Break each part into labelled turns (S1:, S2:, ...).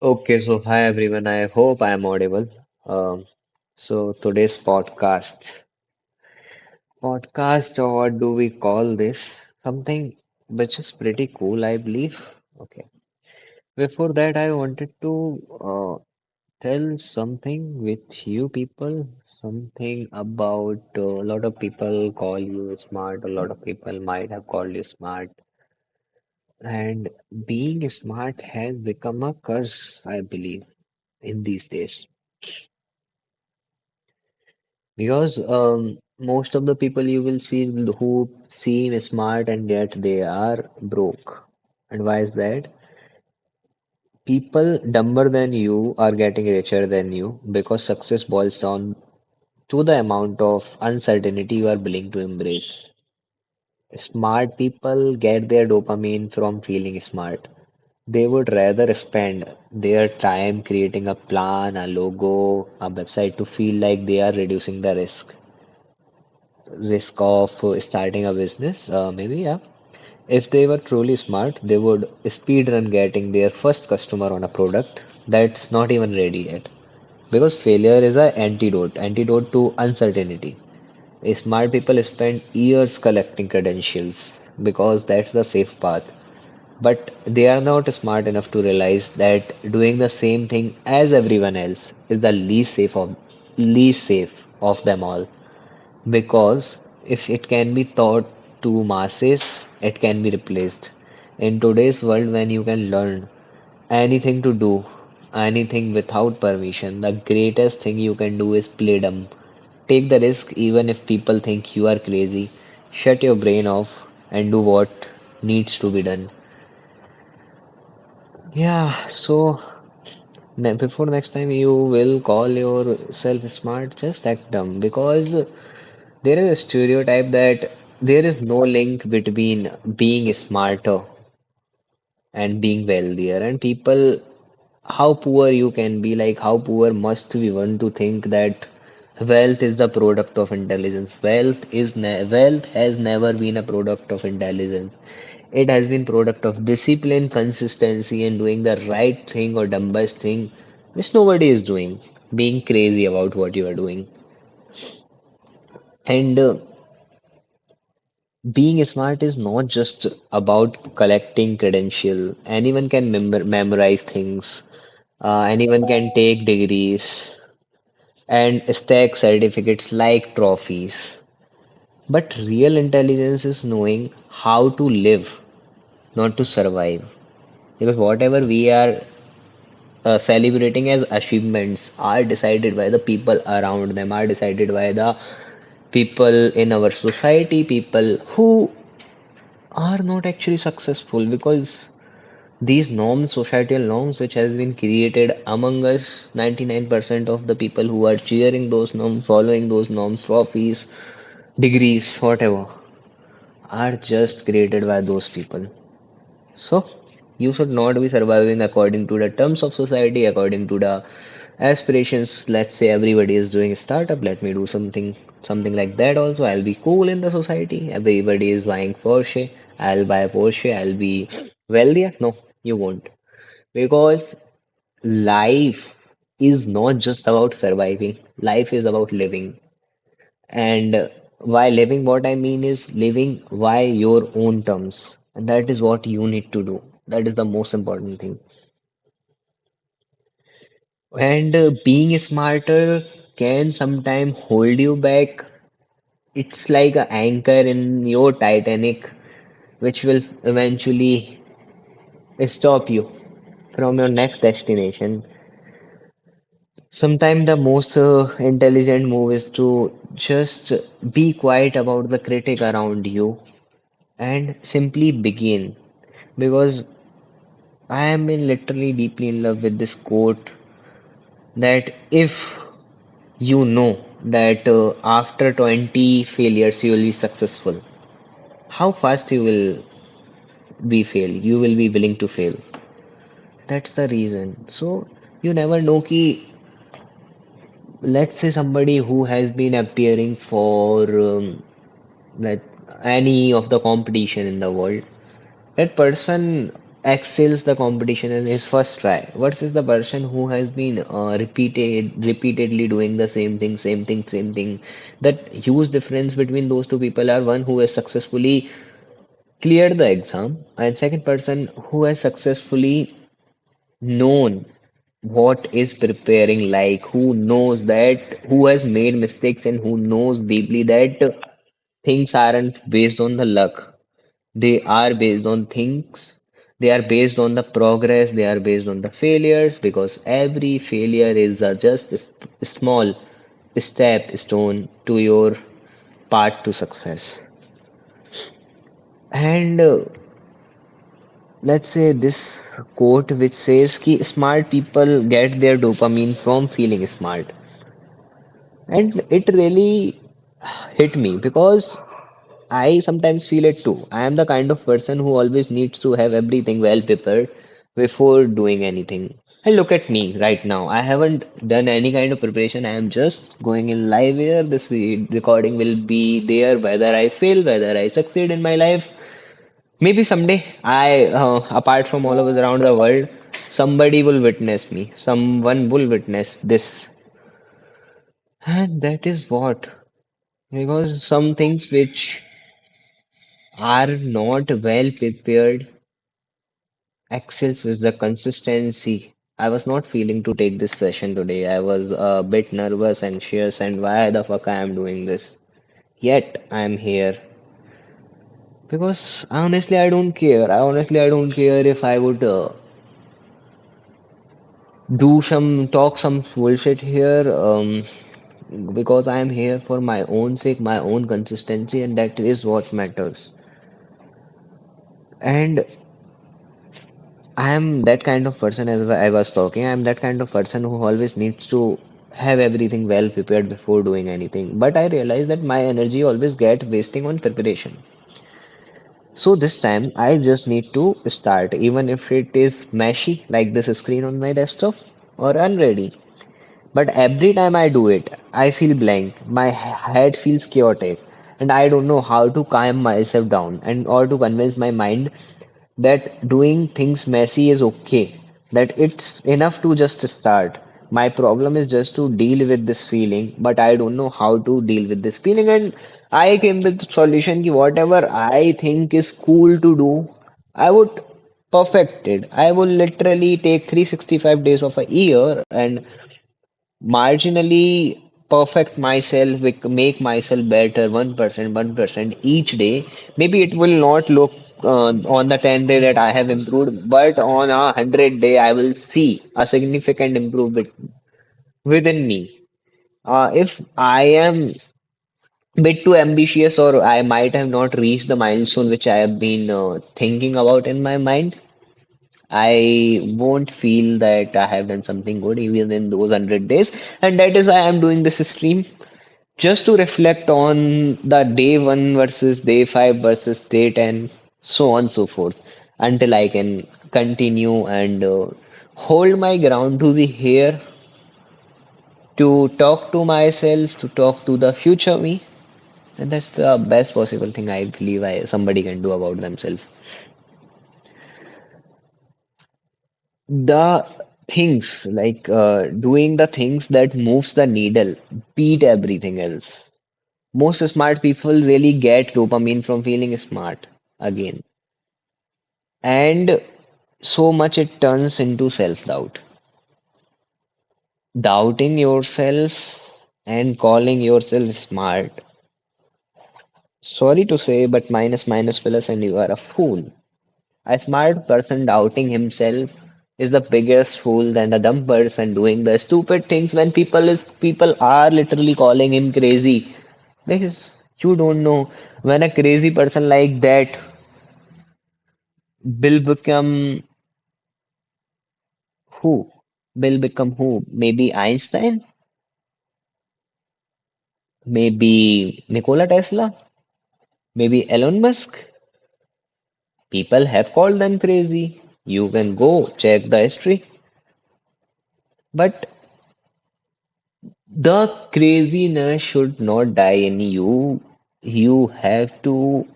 S1: Okay, so hi everyone. I hope I am audible. Um, so today's podcast, or what do we call this? Something which is pretty cool, I believe. Okay. Before that, I wanted to tell something with you people, something about a lot of people call you smart. A lot of people might have called you smart, and being smart has become a curse, I believe, in these days. Because most of the people you will see who seem smart and yet they are broke. And why is that? People dumber than you are getting richer than you because success boils down to the amount of uncertainty you are willing to embrace. Smart people get their dopamine from feeling smart. They would rather spend their time creating a plan, a logo, a website to feel like they are reducing the risk of starting a business, maybe, yeah. If they were truly smart, they would speed run getting their first customer on a product that's not even ready yet. Because failure is an antidote to uncertainty. Smart people spend years collecting credentials because that's the safe path. But they are not smart enough to realize that doing the same thing as everyone else is the least safe of them all. Because if it can be taught to masses, it can be replaced. In today's world, when you can learn anything to do, anything without permission, the greatest thing you can do is play dumb. Take the risk even if people think you are crazy. Shut your brain off and do what needs to be done. Yeah, so before next time you will call yourself smart, just act dumb because there is a stereotype that there is no link between being smarter and being wealthier, and people, how poor you can be, like how poor must we want to think that wealth is the product of intelligence. Wealth has never been a product of intelligence. It has been product of discipline, consistency, and doing the right thing or dumbest thing, which nobody is doing, being crazy about what you are doing. And being smart is not just about collecting credential. Anyone can memorize things. Anyone can take degrees and stack certificates like trophies. But real intelligence is knowing how to live. not to survive. Because whatever we are celebrating as achievements are decided by the people around them, are decided by the people in our society, people who are not actually successful because these norms, societal norms, which has been created among us, 99% of the people who are cheering those norms, following those norms, trophies, degrees, whatever, are just created by those people. So, you should not be surviving according to the terms of society, according to the aspirations. Let's say everybody is doing startup, let me do something like that also. I'll be cool in the society. Everybody is buying Porsche. I'll buy Porsche. I'll be wealthier. No, you won't. Because life is not just about surviving. Life is about living. And by living, what I mean is living by your own terms. And that is what you need to do. That is the most important thing. And being smarter can sometimes hold you back. It's like an anchor in your Titanic, which will eventually stop you from your next destination. Sometimes the most intelligent move is to just be quiet about the critic around you and simply begin. Because I am in literally deeply in love with this quote that if you know that after 20 failures you will be successful, how fast you will be fail? You will be willing to fail. That's the reason. So you never know ki, let's say somebody who has been appearing for that any of the competition in the world. That person excels the competition in his first try versus the person who has been repeatedly doing the same thing. That huge difference between those two people are one who has successfully cleared the exam and second person who has successfully known what is preparing like, who knows that, who has made mistakes and who knows deeply that things aren't based on the luck. They are based on things, they are based on the progress, they are based on the failures because every failure is just a small step stone to your path to success. And let's say this quote which says ki smart people get their dopamine from feeling smart. And it really hit me because I sometimes feel it too. I am the kind of person who always needs to have everything well prepared before doing anything. And look at me right now. I haven't done any kind of preparation. I am just going in live here. This recording will be there whether I fail, whether I succeed in my life. Maybe someday apart from all of us around the world, somebody will witness me. Someone will witness this. And that is what. Because some things which are not well prepared excels with the consistency. I was not feeling to take this session today. I was a bit nervous, anxious, and why the fuck I am doing this? Yet I am here because honestly I don't care. I don't care if I would do some talk some bullshit here. Because I am here for my own sake, my own consistency, and that is what matters. And I am that kind of person, as I was talking, I am that kind of person who always needs to have everything well prepared before doing anything. But I realize that my energy always get wasting on preparation. So this time I just need to start, even if it is meshy, like this screen on my desktop, or unready. But every time I do it, I feel blank. My head feels chaotic, and I don't know how to calm myself down and or to convince my mind that doing things messy is okay, that it's enough to just start. My problem is just to deal with this feeling, but I don't know how to deal with this feeling. And I came with the solution ki whatever I think is cool to do, I would perfect it. I will literally take 365 days of a year and marginally perfect myself, make myself better 1%, 1% each day, maybe it will not look on the 10th day that I have improved, but on a 100th day, I will see a significant improvement within me. If I am bit too ambitious or I might have not reached the milestone which I have been thinking about in my mind, I won't feel that I have done something good even in those 100 days. And that is why I'm doing this stream just to reflect on the day one versus day five versus day 10, so on and so forth, until I can continue and hold my ground to be here to talk to myself, to talk to the future me. And that's the best possible thing I believe somebody can do about themselves. The things like doing the things that moves the needle beat everything else. Most smart people really get dopamine from feeling smart again. And so much it turns into self-doubt. Doubting yourself and calling yourself smart. Sorry to say, but minus minus plus and you are a fool. A smart person doubting himself is the biggest fool than a dumb person doing the stupid things when people are literally calling him crazy. Because you don't know when a crazy person like that will become who? Will become who? Maybe Einstein? Maybe Nikola Tesla? Maybe Elon Musk? People have called them crazy. You can go check the history. But the craziness should not die in you. You have to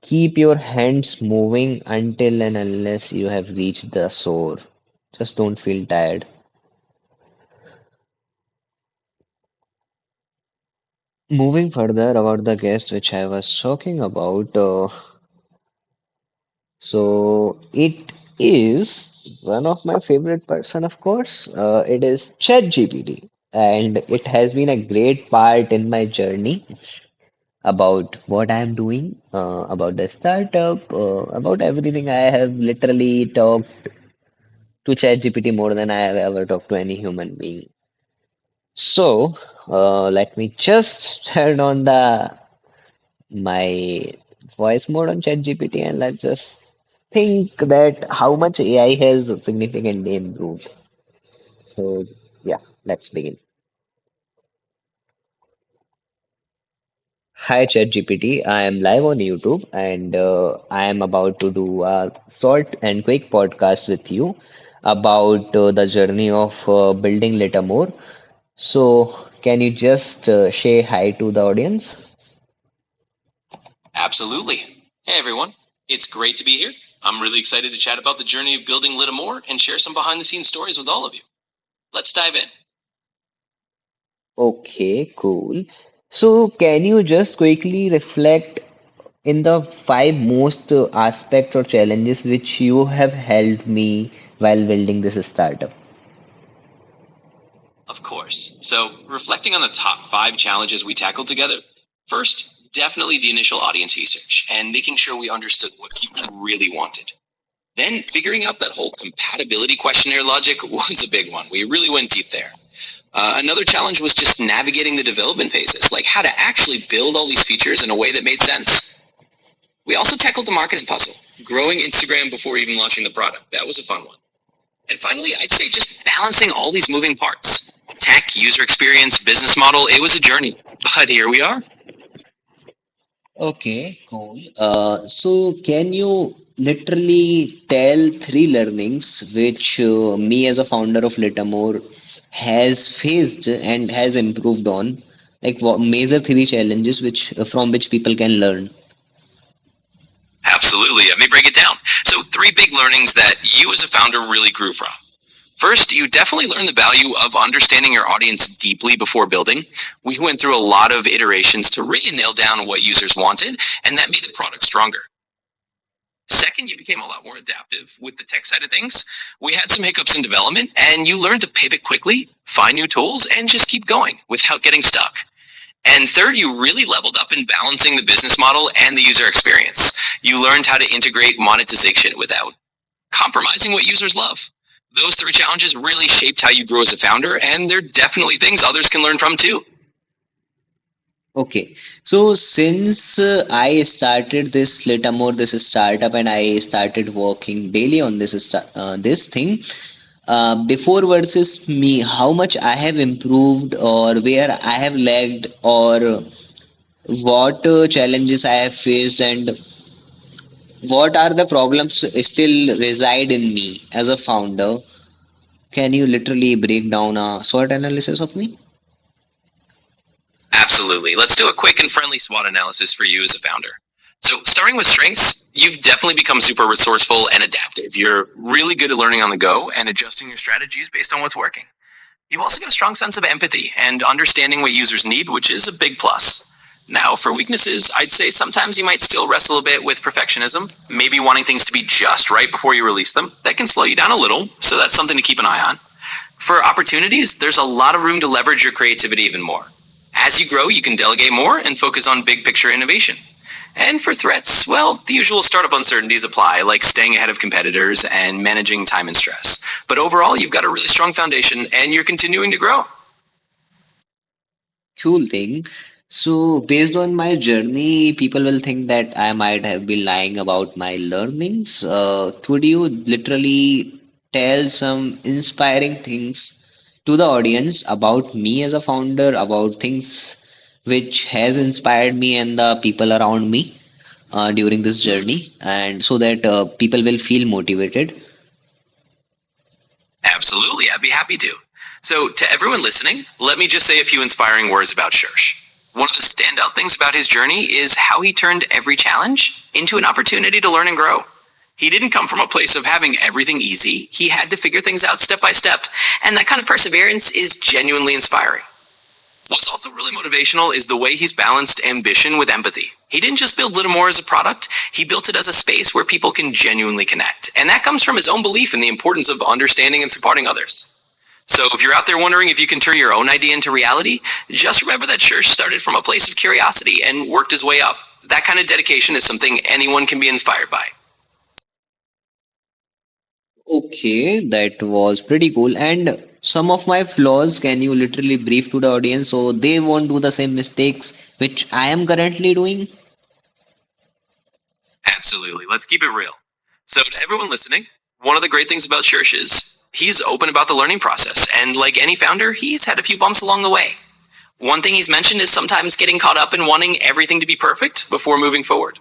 S1: keep your hands moving until and unless you have reached the shore. Just don't feel tired. Moving further about the guest which I was talking about, so it is one of my favorite person, of course. It is ChatGPT, and it has been a great part in my journey about what I'm doing, about the startup, about everything. I have literally talked to ChatGPT more than I have ever talked to any human being. So, let me just turn on the my voice mode on ChatGPT and let's just think that how much AI has significantly improved. So, yeah, let's begin. Hi ChatGPT, I am live on YouTube and I am about to do a short and quick podcast with you about the journey of building LitAmor. So, can you just say hi to the audience?
S2: Absolutely. Hey, everyone. It's great to be here. I'm really excited to chat about the journey of building LitAmor and share some behind the scenes stories with all of you. Let's dive in.
S1: Okay, cool. So, can you just quickly reflect in the five most aspects or challenges which you have helped me while building this startup?
S2: Of course. So, reflecting on the top 5 challenges we tackled together. First, definitely the initial audience research and making sure we understood what people really wanted. Then, figuring out that whole compatibility questionnaire logic was a big one. We really went deep there. Another challenge was just navigating the development phases, like how to actually build all these features in a way that made sense. We also tackled the marketing puzzle, growing Instagram before even launching the product. That was a fun one. And finally, I'd say just balancing all these moving parts. Tech, user experience, business model, it was a journey. But here we are.
S1: Okay, cool. So can you literally tell three learnings which me as a founder of Litamore has faced and has improved on? Like what major three challenges which from which people can learn?
S2: Absolutely. Let me break it down. So, 3 big learnings that you as a founder really grew from. First, you definitely learn the value of understanding your audience deeply before building. We went through a lot of iterations to really nail down what users wanted, and that made the product stronger. Second, you became a lot more adaptive with the tech side of things. We had some hiccups in development, and you learned to pivot quickly, find new tools, and just keep going without getting stuck. And third, you really leveled up in balancing the business model and the user experience. You learned how to integrate monetization without compromising what users love. Those three challenges really shaped how you grow as a founder, and they're definitely things others can learn from too.
S1: Okay, so since I started this LitAmor, this startup, and I started working daily on this thing, before versus me, how much I have improved, or where I have lagged, or what challenges I have faced, and what are the problems still reside in me as a founder. Can you literally break down a SWOT analysis of me?
S2: Absolutely. Let's do a quick and friendly SWOT analysis for you as a founder. So, starting with strengths, you've definitely become super resourceful and adaptive. You're really good at learning on the go and adjusting your strategies based on what's working. You've also got a strong sense of empathy and understanding what users need, which is a big plus. Now, for weaknesses, I'd say sometimes you might still wrestle a bit with perfectionism, maybe wanting things to be just right before you release them. That can slow you down a little, so that's something to keep an eye on. For opportunities, there's a lot of room to leverage your creativity even more. As you grow, you can delegate more and focus on big picture innovation. And for threats, well, the usual startup uncertainties apply, like staying ahead of competitors and managing time and stress. But overall, you've got a really strong foundation and you're continuing to grow.
S1: Cool thing. So, based on my journey, people will think that I might have been lying about my learnings. Could you literally tell some inspiring things to the audience about me as a founder, about things which has inspired me and the people around me during this journey, and so that people will feel motivated?
S2: Absolutely, I'd be happy to. So, to everyone listening, let me just say a few inspiring words about Shersh. One of the standout things about his journey is how he turned every challenge into an opportunity to learn and grow. He didn't come from a place of having everything easy. He had to figure things out step by step, and that kind of perseverance is genuinely inspiring. What's also really motivational is the way he's balanced ambition with empathy. He didn't just build LitAmor as a product, he built it as a space where people can genuinely connect. And that comes from his own belief in the importance of understanding and supporting others. So if you're out there wondering if you can turn your own idea into reality, just remember that Church started from a place of curiosity and worked his way up. That kind of dedication is something anyone can be inspired by.
S1: Okay, that was pretty cool. And some of my flaws, can you literally brief to the audience so they won't do the same mistakes which I am currently doing?
S2: Absolutely. Let's keep it real. So, to everyone listening, one of the great things about Church is he's open about the learning process. And like any founder, he's had a few bumps along the way. One thing he's mentioned is sometimes getting caught up in wanting everything to be perfect before moving forward.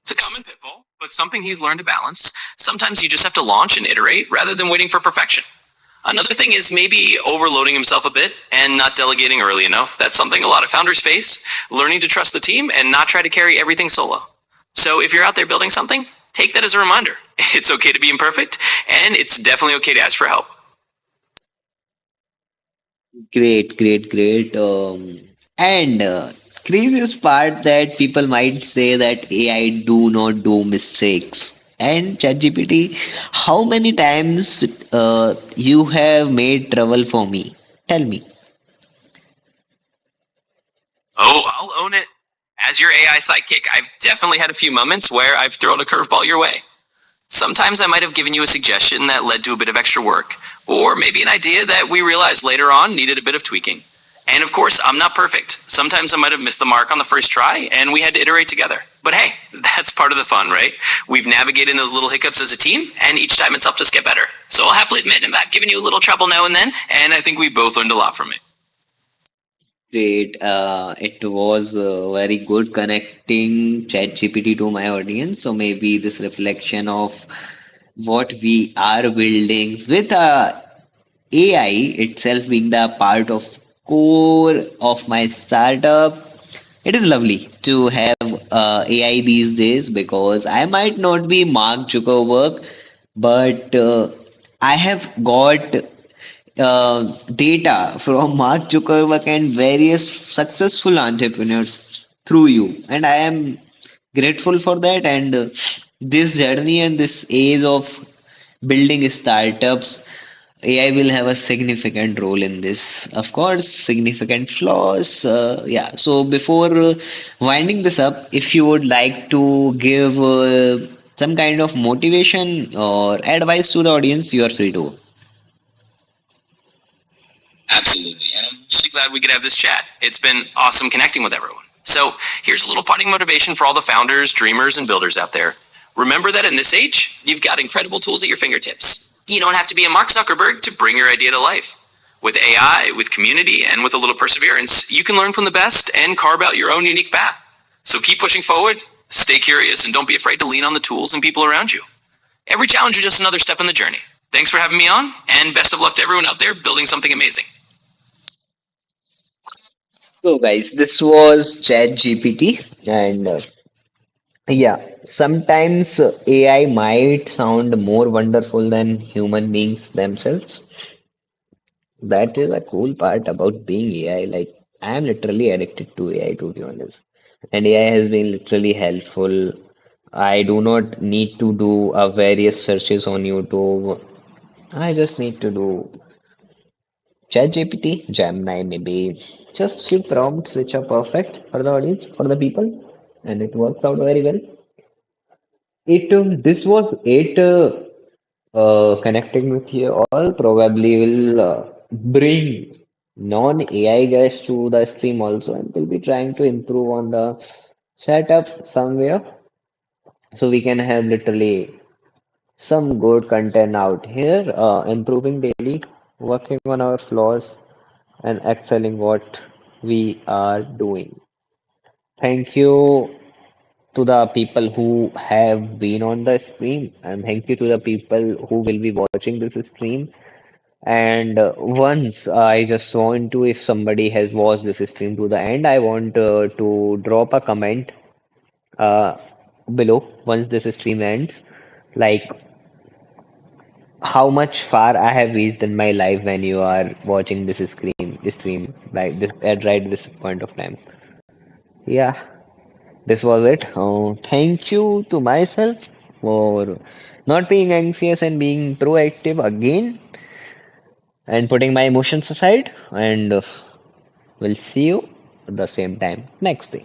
S2: It's a common pitfall, but something he's learned to balance. Sometimes you just have to launch and iterate rather than waiting for perfection. Another thing is maybe overloading himself a bit and not delegating early enough. That's something a lot of founders face, learning to trust the team and not try to carry everything solo. So if you're out there building something, take that as a reminder. It's okay to be imperfect, and it's definitely okay to ask for help.
S1: Great, great, great. And craziest part that people might say that AI do not do mistakes. And ChatGPT, how many times you have made trouble for me? Tell me.
S2: Oh, I'll own it. As your AI sidekick, I've definitely had a few moments where I've thrown a curveball your way. Sometimes I might have given you a suggestion that led to a bit of extra work, or maybe an idea that we realized later on needed a bit of tweaking. And of course, I'm not perfect. Sometimes I might have missed the mark on the first try, and we had to iterate together. But hey, that's part of the fun, right? We've navigated those little hiccups as a team, and each time it's helped us get better. So I'll happily admit I've given you a little trouble now and then, and I think we both learned a lot from it.
S1: Great. It was very good connecting ChatGPT to my audience. So maybe this reflection of what we are building with AI itself being the part of core of my startup. It is lovely to have AI these days because I might not be Mark Zuckerberg, but I have got data from Mark Zuckerberg and various successful entrepreneurs through you, and I am grateful for that. And
S2: this journey and this age of building startups, AI will have a significant role in this. Of course, significant flaws. Yeah. So before winding this up, if you would like to give some kind of motivation or advice to the audience, you are free to. Absolutely. And I'm really glad we could have this chat. It's been awesome connecting with everyone. So here's a little parting motivation for all the founders, dreamers, and builders out there. Remember that in this age, you've got incredible tools at your fingertips. You don't have to be a Mark Zuckerberg to bring your idea to life. With AI, with community, and with a little perseverance, you can learn from the best and carve out your own unique path. So keep pushing forward, stay curious, and don't be afraid to lean on the tools and people around you. Every challenge is just another step in the journey. Thanks for having me on, and best of luck to everyone out there building something amazing. So, guys, this was ChatGPT, and yeah, sometimes AI might sound more wonderful than human beings themselves. That is a cool part about being AI. Like, I am literally addicted to AI, to be honest, and AI has been literally helpful. I do not need to do various searches on YouTube. I just need to do ChatGPT, Gemini, maybe just few prompts which are perfect for the audience, for the people, and it works out very well. It this was it connecting with you all. Probably will bring non-AI guys to the stream also, and we'll be trying to improve on the setup somewhere so we can have literally some good content out here, improving daily, working on our flaws, and excelling what we are doing. Thank you to the people who have been on the stream, and thank you to the people who will be watching this stream. And once I just want to, if somebody has watched this stream to the end, I want to drop a comment uh, below once this stream ends, like how much far I have reached in my life when you are watching this stream, like this at right this point of time. Yeah, this was it. Thank you to myself for not being anxious and being proactive again and putting my emotions aside. And we'll see you at the same time next day.